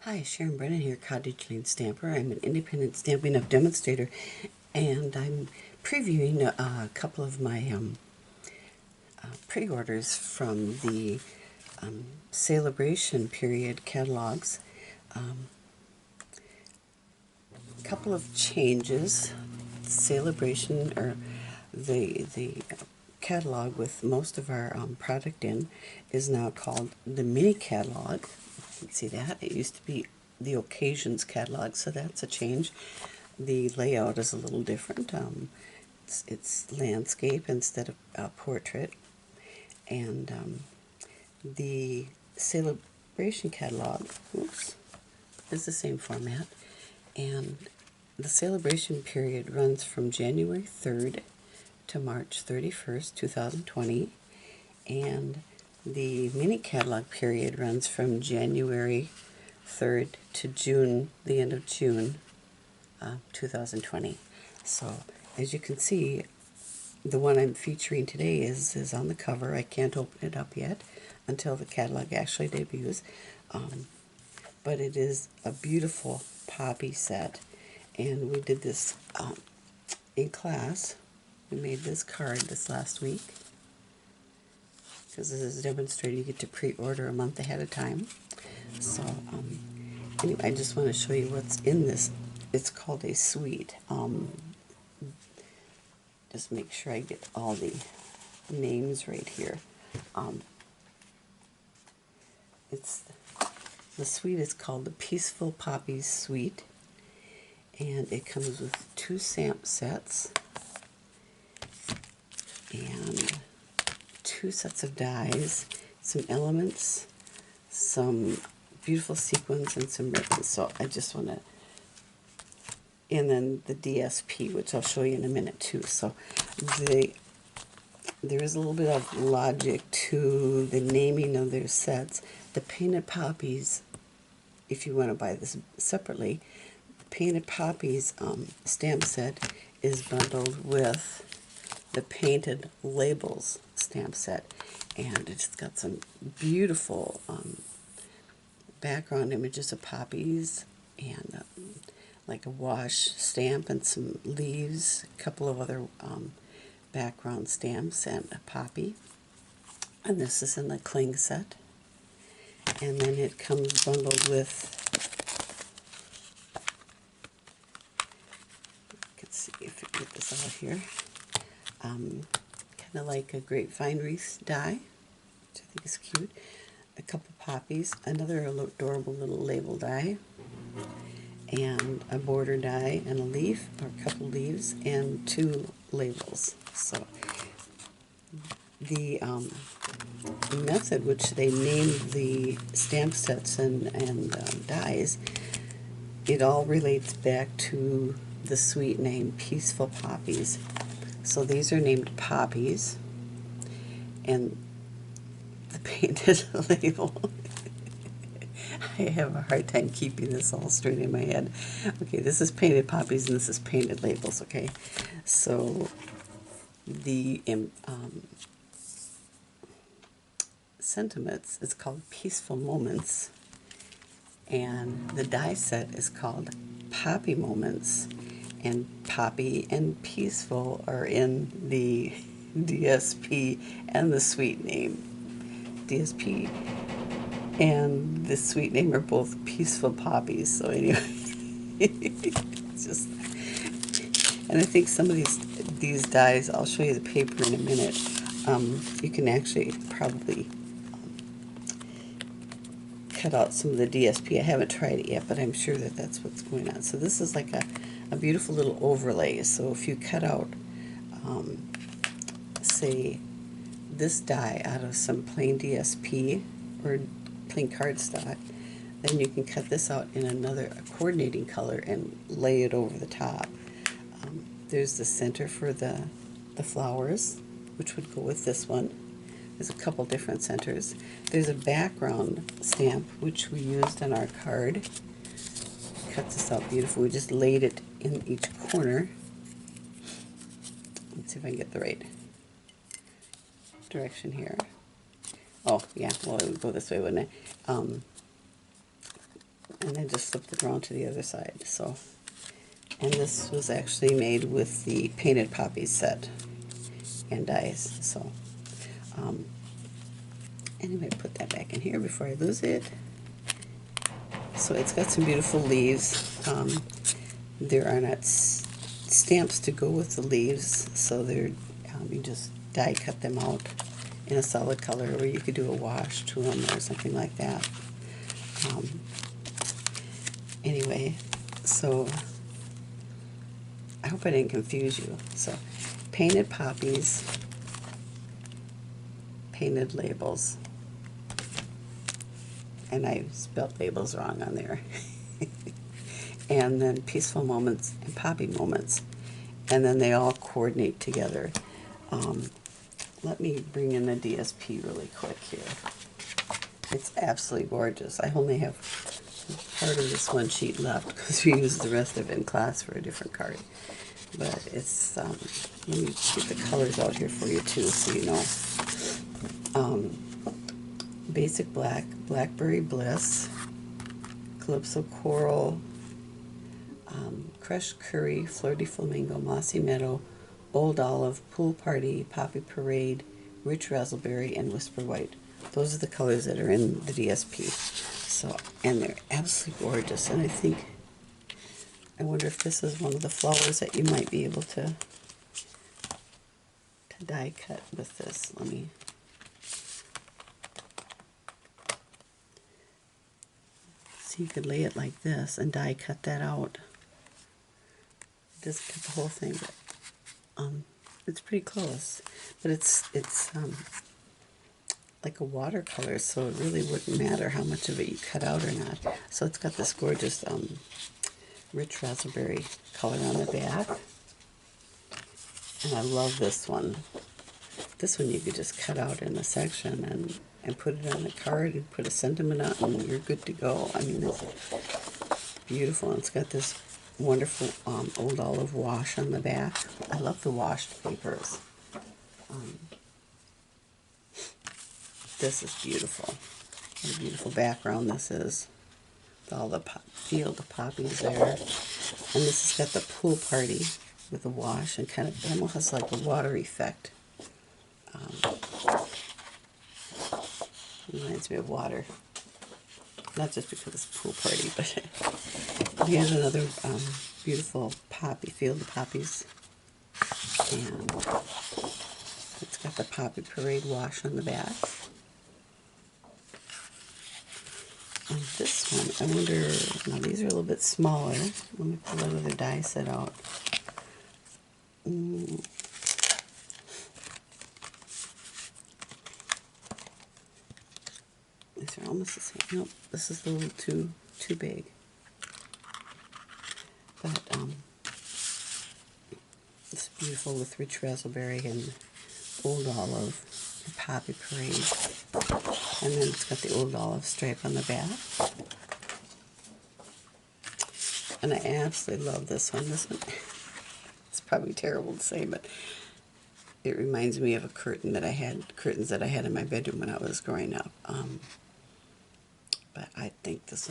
Hi, Sharon Brennan here, Cottage Lane Stamper. I'm an independent Stampin' Up! Demonstrator, and I'm previewing a couple of my pre-orders from the Sale-A-Bration period catalogs. A couple of changes. Sale-A-Bration, or the catalog with most of our product in, is now called the mini catalog. You can see that. It used to be the occasions catalog, so that's a change. The layout is a little different. It's landscape instead of portrait. And the Sale-A-Bration catalog, is the same format. And the Sale-A-Bration period runs from January 3rd to March 31st, 2020. And the mini catalog period runs from January 3rd to June, the end of June 2020. So as you can see, the one I'm featuring today is on the cover. I can't open it up yet until the catalog actually debuts. But it is a beautiful poppy set, and we did this in class. We made this card this last week, because this is demonstrated. You get to pre-order a month ahead of time. So anyway, I just want to show you what's in this. It's called a suite. Just make sure I get all the names right here. The suite is called the Peaceful Poppies Suite, and it comes with 2 stamp sets and 2 sets of dies, some elements, some beautiful sequins, and some ribbons. So I just want to, and then the DSP, which I'll show you in a minute too. So there is a little bit of logic to the naming of their sets. The Painted Poppies, if you want to buy this separately, Painted Poppies stamp set is bundled with the Painted Labels stamp set, and it's got some beautiful background images of poppies, and like a wash stamp and some leaves, a couple of other background stamps, and a poppy. And this is in the cling set. And then it comes bundled with, you can see if I get this out here, kind of like a grapevine wreath die, which I think is cute, a couple poppies, another adorable little label die, and a border die, and a leaf, or a couple leaves, and 2 labels. So the method which they named the stamp sets and dies, it all relates back to the suite name Peaceful Poppies. So these are named poppies, and the painted label, I have a hard time keeping this all straight in my head. Okay, this is Painted Poppies and this is Painted Labels, okay? So the sentiments is called Peaceful Moments, and the die set is called Poppy Moments, and Poppy and Peaceful are in the DSP and the suite name. DSP and the suite name are both Peaceful Poppies. So anyway, it's just, and I think some of these dies, I'll show you the paper in a minute. You can actually probably cut out some of the DSP. I haven't tried it yet, but I'm sure that that's what's going on. So this is like a beautiful little overlay. So if you cut out, say, this die out of some plain DSP or plain cardstock, then you can cut this out in another coordinating color and lay it over the top. There's the center for the flowers, which would go with this one. There's a couple different centers. There's a background stamp, which we used on our card. Cuts this out beautiful. We just laid it in each corner. Let's see if I can get the right direction here. Oh, yeah, well, it would go this way, wouldn't it? and then just flipped it around to the other side. So, and this was actually made with the Painted Poppies set and dies. So, anyway, put that back in here before I lose it. So it's got some beautiful leaves. There are not stamps to go with the leaves, so they're you just die cut them out in a solid color, or you could do a wash to them or something like that. Anyway, so I hope I didn't confuse you. So, Painted Poppies, painted labels, and I spelled labels wrong on there. And then Peaceful Moments and Poppy Moments, and then they all coordinate together. Let me bring in the DSP really quick here. It's absolutely gorgeous. I only have part of this one sheet left because we used the rest of it in class for a different card. But it's, let me get the colors out here for you too, so you know. Basic Black, Blackberry Bliss, Calypso Coral, Crushed Curry, Fleur de Flamingo, Mossy Meadow, Old Olive, Pool Party, Poppy Parade, Rich Raspberry, and Whisper White. Those are the colors that are in the DSP. So, and they're absolutely gorgeous. And I wonder if this is one of the flowers that you might be able to die cut with this. Let me. So you could lay it like this and die cut that out. Just cut the whole thing, but it's pretty close. But it's like a watercolor, so it really wouldn't matter how much of it you cut out or not. So it's got this gorgeous rich raspberry color on the back. And I love this one. This one you could just cut out in a section and put it on the card and put a sentiment on and you're good to go. I mean, it's beautiful. And it's got this wonderful Old Olive wash on the back. I love the washed papers. This is beautiful. What a beautiful background this is. With all the field of poppies there. And this has got the pool party with the wash and kind of almost has like a water effect. Reminds me of water. Not just because it's a pool party, but here's another beautiful poppy, field of poppies. And it's got the Poppy Parade wash on the back. And this one, I wonder, now these are a little bit smaller. Let me pull that other die set out. These are almost the same. Nope, this is a little too big. But it's beautiful with rich raspberry and Old Olive and Poppy Parade. And then it's got the Old Olive stripe on the back. And I absolutely love this one. This one, it's probably terrible to say, but it reminds me of a curtains that I had in my bedroom when I was growing up. But I think this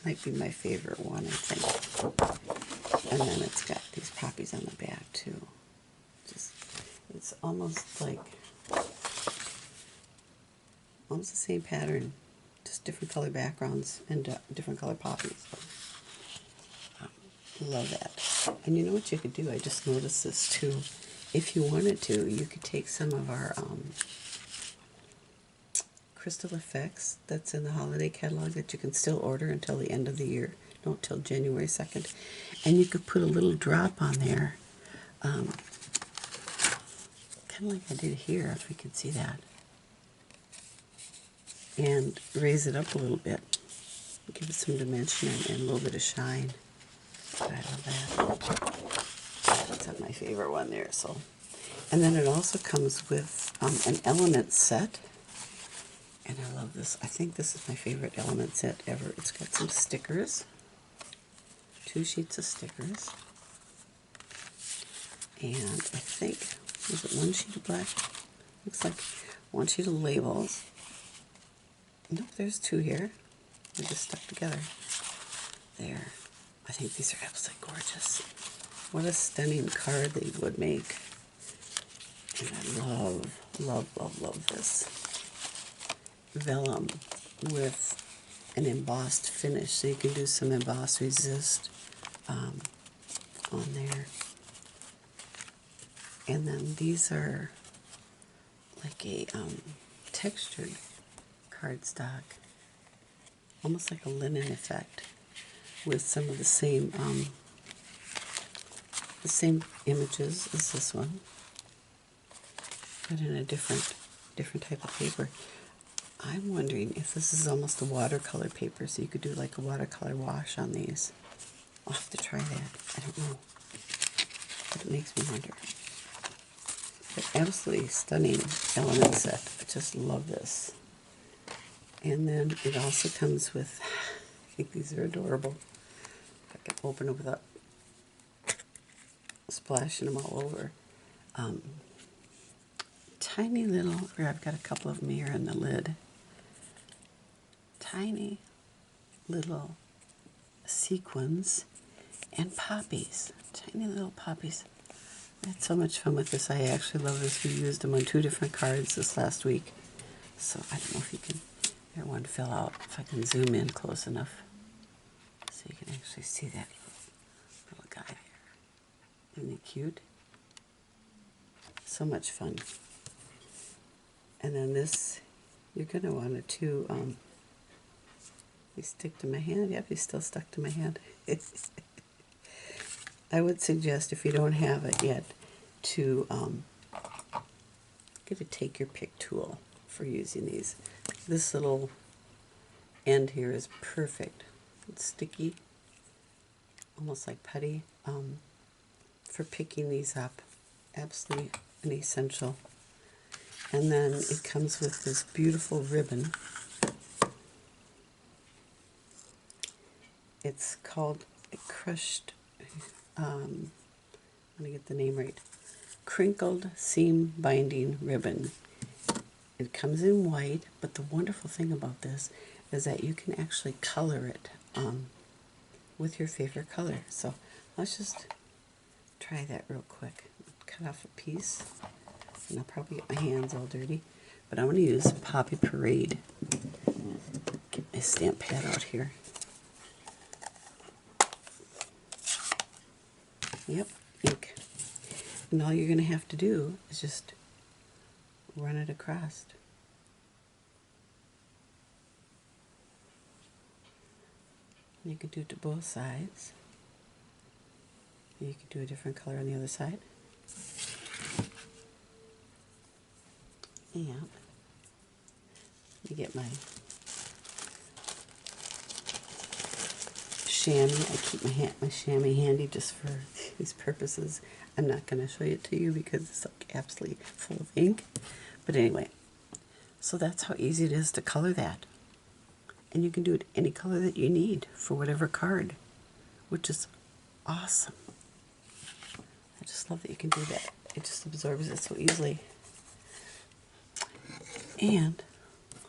might be my favorite one, I think. And then it's got these poppies on the back too. It's almost like the same pattern, just different color backgrounds and different color poppies. Love that. And you know what you could do? I just noticed this too. If you wanted to, you could take some of our Crystal Effects that's in the holiday catalog that you can still order until the end of the year, no, till January 2nd, and you could put a little drop on there, kind of like I did here, if we can see that, and raise it up a little bit, give it some dimension and a little bit of shine. I love that. That's not my favorite one there. So, and then it also comes with an element set. And I love this. I think this is my favorite element set ever. It's got some stickers. 2 sheets of stickers. And I think, was it 1 sheet of black? Looks like 1 sheet of labels. Nope, there's 2 here. They're just stuck together. There. I think these are absolutely gorgeous. What a stunning card they would make. And I love this. Vellum with an embossed finish. So you can do some emboss resist on there. And then these are like a textured cardstock. Almost like a linen effect with some of the same images as this one, but in a different type of paper. I'm wondering if this is almost a watercolor paper, so you could do like a watercolor wash on these. I'll have to try that. I don't know, but it makes me wonder. But absolutely stunning element set. I just love this. And then it also comes with, I think these are adorable. If I can open them without splashing them all over. Tiny little, here I've got a couple of them here in the lid. Tiny little sequins and poppies. Tiny little poppies. I had so much fun with this. I actually love this. We used them on 2 different cards this last week. So I don't know if you can, get one to fill out, if I can zoom in close enough so you can actually see that little guy there. Isn't he cute? So much fun. And then this, you're going to want to, you stick to my hand. Yep, he's still stuck to my hand. I would suggest, if you don't have it yet, to get a take your pick tool for using these. This little end here is perfect. It's sticky, almost like putty, for picking these up. Absolutely an essential. And then it comes with this beautiful ribbon. It's called a crushed, I'm going to get the name right, crinkled seam binding ribbon. It comes in white, but the wonderful thing about this is that you can actually color it with your favorite color. So let's just try that real quick. Cut off a piece, and I'll probably get my hands all dirty, but I'm going to use Poppy Parade. Get my stamp pad out here. Yep, ink. And all you're going to have to do is just run it across. You could do it to both sides. You could do a different color on the other side. And you get my chamois. I keep my chamois handy just for these purposes. I'm not going to show it to you because it's like absolutely full of ink. But anyway, so that's how easy it is to color that. And you can do it any color that you need for whatever card, which is awesome. I just love that you can do that. It just absorbs it so easily. And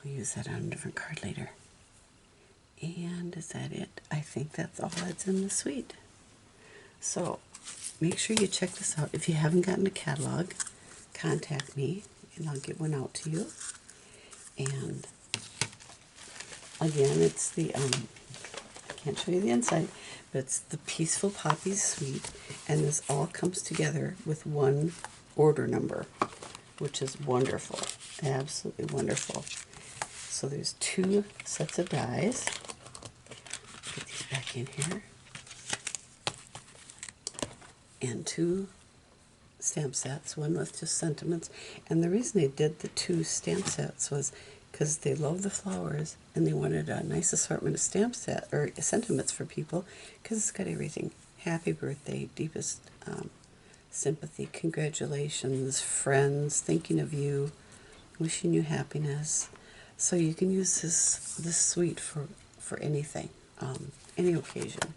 we'll use that on a different card later. And is that it? I think that's all that's in the suite. So make sure you check this out. If you haven't gotten a catalog, contact me and I'll get one out to you. And again, it's the, I can't show you the inside, but it's the Peaceful Poppies Suite. And this all comes together with one order number, which is wonderful. Absolutely wonderful. So there's 2 sets of dies. Put these back in here. And 2 stamp sets, one with just sentiments. And the reason they did the 2 stamp sets was because they love the flowers and they wanted a nice assortment of stamp set or sentiments for people, because it's got everything. Happy birthday, deepest sympathy, congratulations, friends, thinking of you, wishing you happiness. So you can use this suite for anything, any occasion.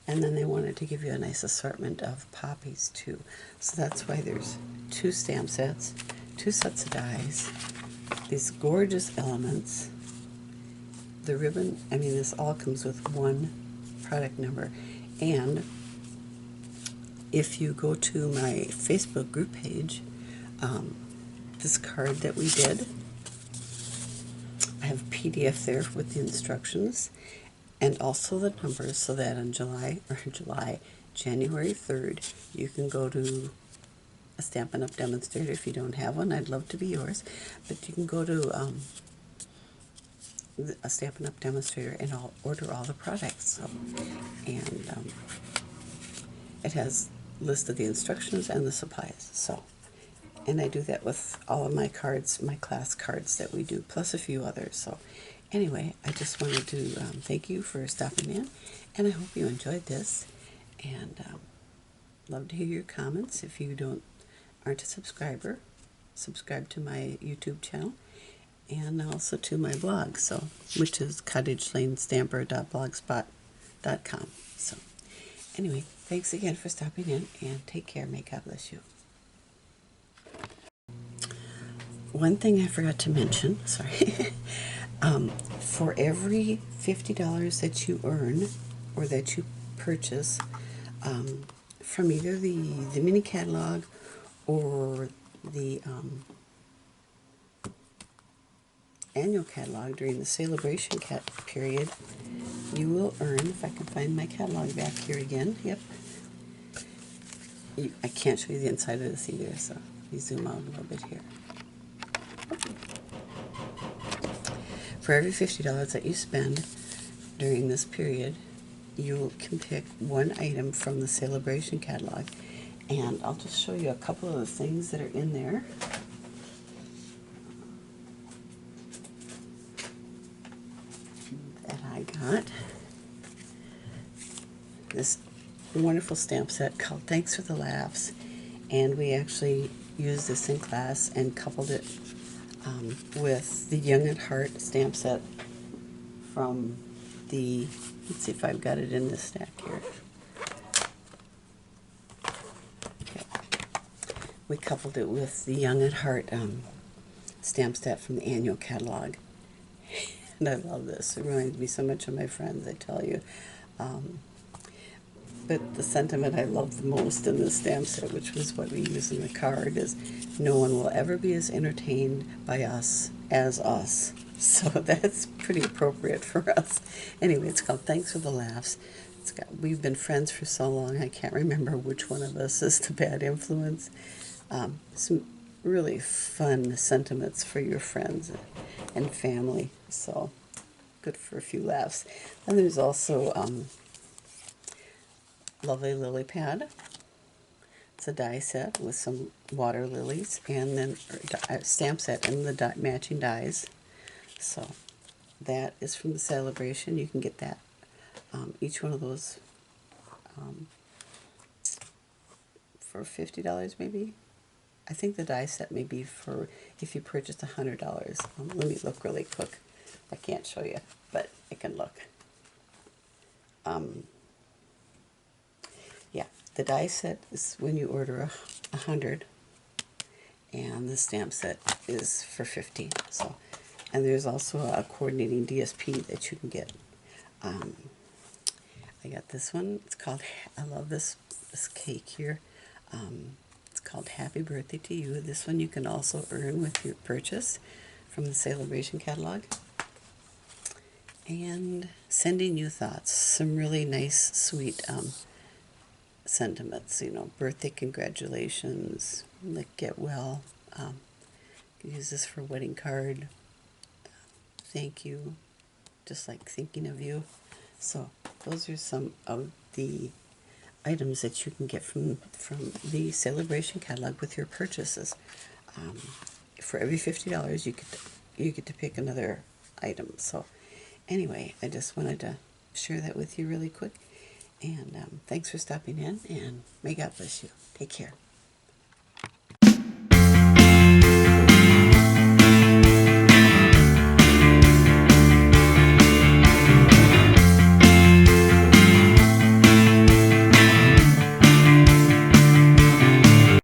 And then they wanted to give you a nice assortment of poppies too. So that's why there's 2 stamp sets, 2 sets of dies, these gorgeous elements, the ribbon, I mean, this all comes with one product number. And if you go to my Facebook group page, this card that we did, I have a PDF there with the instructions and also the numbers, so that on January 3rd, you can go to a Stampin' Up! Demonstrator. If you don't have one, I'd love to be yours. But you can go to a Stampin' Up! Demonstrator and I'll order all the products. So, and it has a list of the instructions and the supplies. So, and I do that with all of my cards, my class cards that we do, plus a few others. So anyway, I just wanted to thank you for stopping in, and I hope you enjoyed this. And love to hear your comments. If you aren't a subscriber, subscribe to my YouTube channel and also to my blog, so which is cottageLaneStamper.blogspot.com. So anyway, thanks again for stopping in, and take care. May God bless you. One thing I forgot to mention, sorry, for every $50 that you earn or that you purchase from either the mini catalog or the annual catalog during the Sale-A-Bration period, you will earn, if I can find my catalog back here again, yep. I can't show you the inside of this either, so let me zoom out a little bit here. For every $50 that you spend during this period, you can pick one item from the Sale-A-Bration catalog. And I'll just show you a couple of the things that are in there. That I got. This wonderful stamp set called Thanks for the Laughs. And we actually used this in class and coupled it with the Young at Heart stamp set from the, let's see if I've got it in this stack here. Okay. We coupled it with the Young at Heart stamp set from the annual catalog. And I love this. It reminds me so much of my friends, I tell you. But the sentiment I love the most in this stamp set, which was what we use in the card, is no one will ever be as entertained by us as us. So that's pretty appropriate for us. Anyway, it's called Thanks for the Laughs. We've been friends for so long, I can't remember which one of us is the bad influence. Some really fun sentiments for your friends and family. So good for a few laughs. And there's also lovely lily pad. It's a die set with some water lilies, and then stamp set and the matching dies. So that is from the Sale-A-Bration. You can get that, each one of those for $50 maybe. I think the die set may be for if you purchased $100. Let me look really quick. I can't show you, but I can look. Yeah, the die set is when you order 100, and the stamp set is for 50. So, and there's also a coordinating DSP that you can get. I got this one. It's called, I love this cake here. It's called Happy Birthday to You. This one you can also earn with your purchase from the Sale-A-Bration catalog. And Sending You Thoughts. Some really nice, sweet sentiments, you know, birthday congratulations, like get well. You can use this for a wedding card. Thank you, just like thinking of you. So those are some of the items that you can get from the Sale-A-Bration catalog with your purchases. For every $50, you get to pick another item. So anyway, I just wanted to share that with you really quick. And thanks for stopping in, and may God bless you. Take care.